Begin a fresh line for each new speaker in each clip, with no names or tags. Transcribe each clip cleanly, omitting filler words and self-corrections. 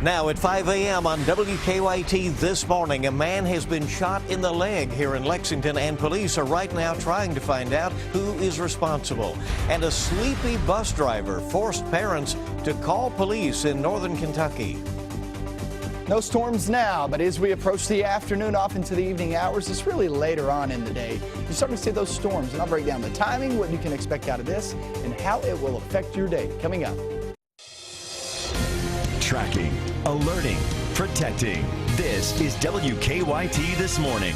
Now at 5 a.m. on WKYT this morning, a man has been shot in the leg here in Lexington, and police are right now trying to find out who is responsible. And a sleepy bus driver forced parents to call police in northern Kentucky.
No storms now, but as we approach the afternoon off into the evening hours, it's really later on in the day. You're starting to see those storms, and I'll break down the timing, what you can expect out of this, and how it will affect your day coming up.
Tracking, alerting, protecting. This is WKYT This Morning.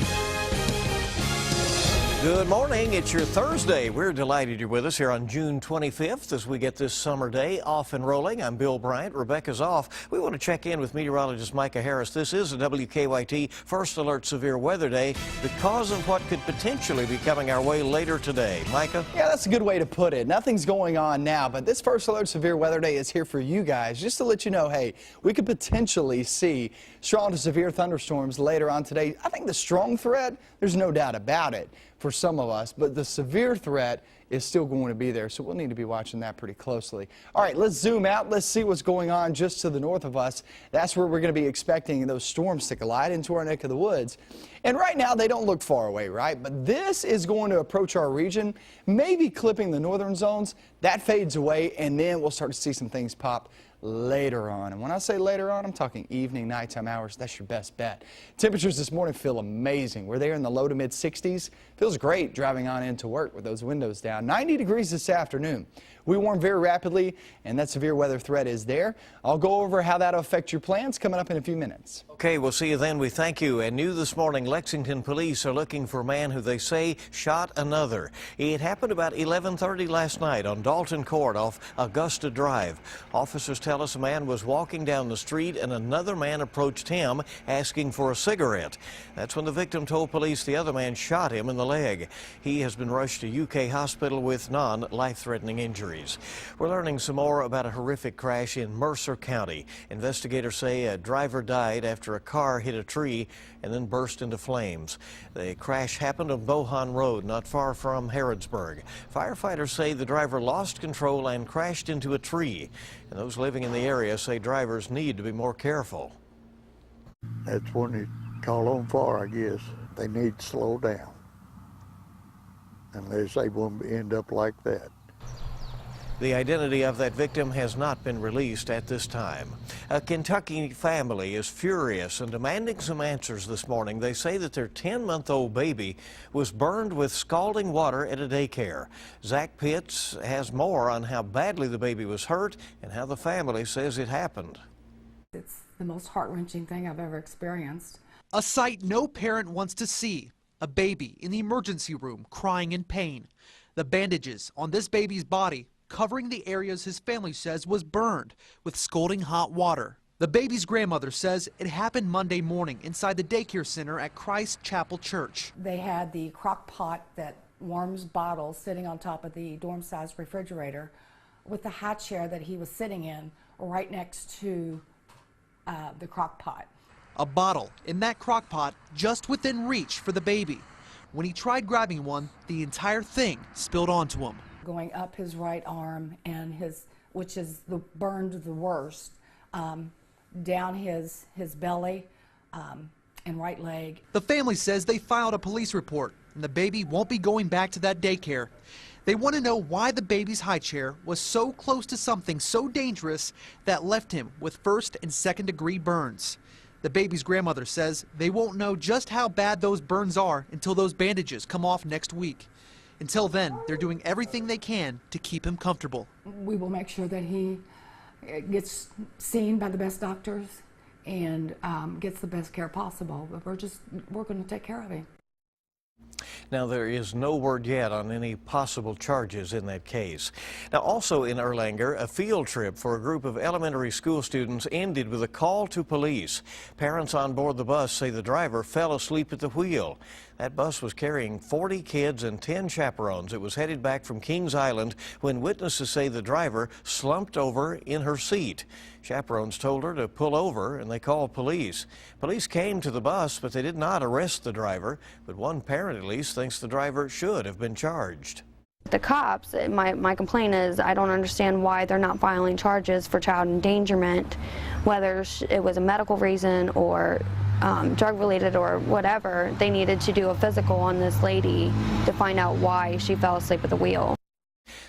Good morning. It's your Thursday. We're delighted you're with us here on June 25th as we get this summer day off and rolling. I'm Bill Bryant. Rebecca's off. We want to check in with meteorologist Micah Harris. This is a WKYT First Alert Severe Weather Day because of what could potentially be coming our way later today. Micah?
Yeah, that's a good way to put it. Nothing's going on now, but this First Alert Severe Weather Day is here for you guys, just to let you know, hey, we could potentially see strong to severe thunderstorms later on today. I think the strong threat, there's no doubt about it for some of us, but the severe threat is still going to be there, so we'll need to be watching that pretty closely. All right, let's zoom out. Let's see what's going on just to the north of us. That's where we're going to be expecting those storms to collide into our neck of the woods. And right now, they don't look far away, right? But this is going to approach our region, maybe clipping the northern zones. That fades away, and then we'll start to see some things pop later on. And when I say later on, I'm talking evening, nighttime hours. That's your best bet. Temperatures this morning feel amazing. We're there in the low to mid 60s. Feels great driving on into work with those windows down. 90 degrees this afternoon. We warm very rapidly, and that severe weather threat is there. I'll go over how that'll affect your plans coming up in a few minutes.
Okay, we'll see you then. We thank you. And new this morning, Lexington police are looking for a man who they say shot another. It happened about 11:30 last night on Dalton Court off Augusta Drive. Officers tell us a man was walking down the street and another man approached him asking for a cigarette. That's when the victim told police the other man shot him in the leg. He has been rushed to UK hospital with non-life-threatening injuries. We're learning some more about a horrific crash in Mercer County. Investigators say a driver died after a car hit a tree and then burst into flames. The crash happened on Bohan Road, not far from Harrodsburg. Firefighters say the driver lost control and crashed into a tree. And those living in the area say drivers need to be more careful.
That's when they call on fire, I guess. They need to slow down unless they won't end up like that.
The identity of that victim has not been released at this time. A Kentucky family is furious and demanding some answers this morning. They say that their 10-month-old baby was burned with scalding water at a daycare. Zach Pitts has more on how badly the baby was hurt and how the family says it happened.
It's the most heart-wrenching thing I've ever experienced.
A sight no parent wants to see. A baby in the emergency room crying in pain. The bandages on this baby's body covering the areas his family says was burned with scalding hot water. The baby's grandmother says it happened Monday morning inside the daycare center at Christ Chapel Church.
They had the crock pot that warms bottles sitting on top of the dorm-sized refrigerator with the high chair that he was sitting in right next to the crock pot.
A bottle in that crock pot just within reach for the baby. When he tried grabbing one, the entire thing spilled onto him.
Going up his right arm and which is burned the worst, down his belly and right leg.
The family says they filed a police report and the baby won't be going back to that daycare. They want to know why the baby's high chair was so close to something so dangerous that left him with first and second degree burns. The baby's grandmother says they won't know just how bad those burns are until those bandages come off next week. Until then, they're doing everything they can to keep him comfortable.
We will make sure that he gets seen by the best doctors and gets the best care possible. But we're going to take care of him.
Now, there is no word yet on any possible charges in that case. Now, also in Erlanger, a field trip for a group of elementary school students ended with a call to police. Parents on board the bus say the driver fell asleep at the wheel. That bus was carrying 40 kids and 10 chaperones. It was headed back from Kings Island when witnesses say the driver slumped over in her seat. Chaperones told her to pull over and they called police. Police came to the bus, but they did not arrest the driver. But one parent at least thinks the driver should have been charged.
The cops, my complaint is I don't understand why they're not filing charges for child endangerment, whether it was a medical reason or drug related or whatever. They needed to do a physical on this lady to find out why she fell asleep at the wheel.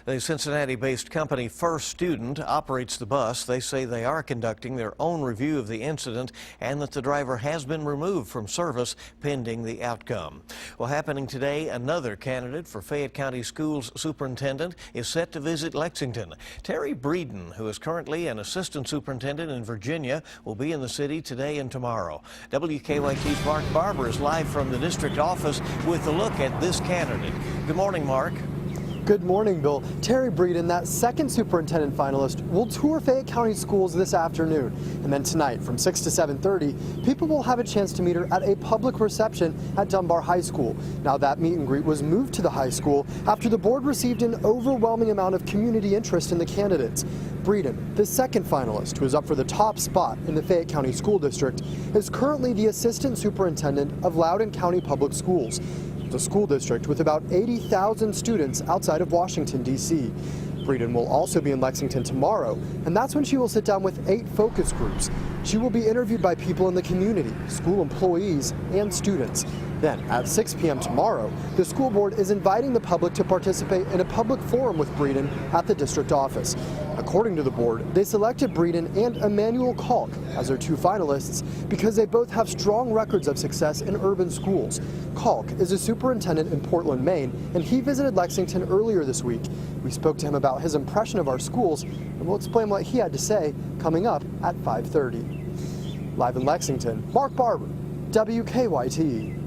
The Cincinnati-based company First Student operates the bus. They say they are conducting their own review of the incident and that the driver has been removed from service pending the outcome. Well, happening today, another candidate for Fayette County Schools superintendent is set to visit Lexington. Terry Breeden, who is currently an assistant superintendent in Virginia, will be in the city today and tomorrow. WKYT's Mark Barber is live from the district office with a look at this candidate. Good morning, Mark.
Good morning, Bill. Terry Breeden, that second superintendent finalist, will tour Fayette County schools this afternoon. And then tonight from 6 to 7:30, people will have a chance to meet her at a public reception at Dunbar High School. Now, that meet and greet was moved to the high school after the board received an overwhelming amount of community interest in the candidates. Breeden, the second finalist, who is up for the top spot in the Fayette County School District, is currently the assistant superintendent of Loudoun County Public Schools, the school district with about 80,000 students outside of Washington, D.C. Breeden will also be in Lexington tomorrow, and that's when she will sit down with 8 focus groups. She will be interviewed by people in the community, school employees, and students. Then, at 6 p.m. tomorrow, the school board is inviting the public to participate in a public forum with Breeden at the district office. According to the board, they selected Breeden and Emmanuel Kalk as their 2 finalists because they both have strong records of success in urban schools. Kalk is a superintendent in Portland, Maine, and he visited Lexington earlier this week. We spoke to him about his impression of our schools, and we'll explain what he had to say coming up at 5:30. Live in Lexington, Mark Barber, WKYT.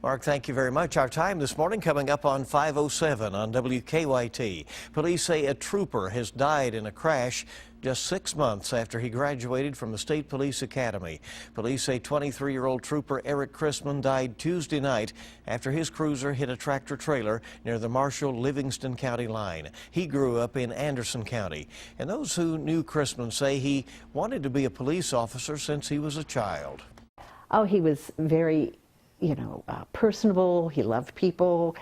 Mark, thank you very much. Our time this morning coming up on 5:07 on WKYT. Police say a trooper has died in a crash just 6 months after he graduated from the State Police Academy. Police say 23-year-old trooper Eric Chrisman died Tuesday night after his cruiser hit a tractor trailer near the Marshall-Livingston County line. He grew up in Anderson County, and those who knew Chrisman say he wanted to be a police officer since he was a child.
Oh, he was very personable. He loved people.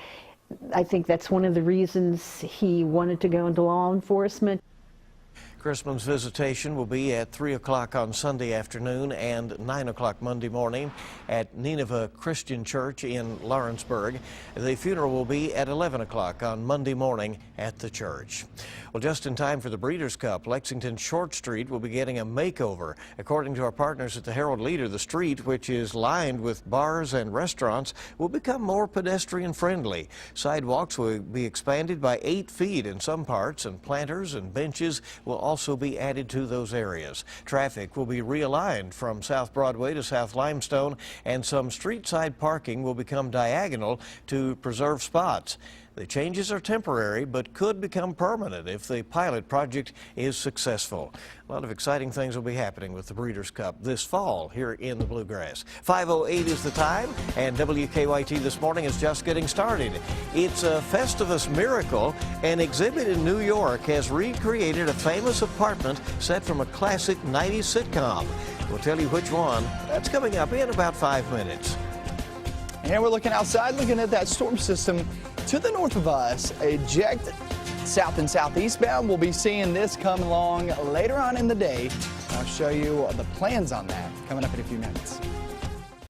I think that's one of the reasons he wanted to go into law enforcement.
Chrisman's visitation will be at 3 o'clock on Sunday afternoon and 9 o'clock Monday morning at Nineveh Christian Church in Lawrenceburg. The funeral will be at 11 o'clock on Monday morning at the church. Well, just in time for the Breeders' Cup, Lexington Short Street will be getting a makeover. According to our partners at the Herald Leader, the street, which is lined with bars and restaurants, will become more pedestrian friendly. Sidewalks will be expanded by 8 feet in some parts, and planters and benches will also be added to those areas. Traffic will be realigned from South Broadway to South Limestone, and some street side parking will become diagonal to preserve spots. The changes are temporary but could become permanent if the pilot project is successful. A lot of exciting things will be happening with the Breeders' Cup this fall here in the Bluegrass. 5:08 is the time, and WKYT This Morning is just getting started. It's a Festivus miracle. An exhibit in New York has recreated a famous apartment set from a classic 90s sitcom. We'll tell you which one. That's coming up in about 5 minutes.
And we're looking outside, looking at that storm system to the north of us, ejected south and southeastbound. We'll be seeing this come along later on in the day. I'll show you the plans on that coming up in a few minutes.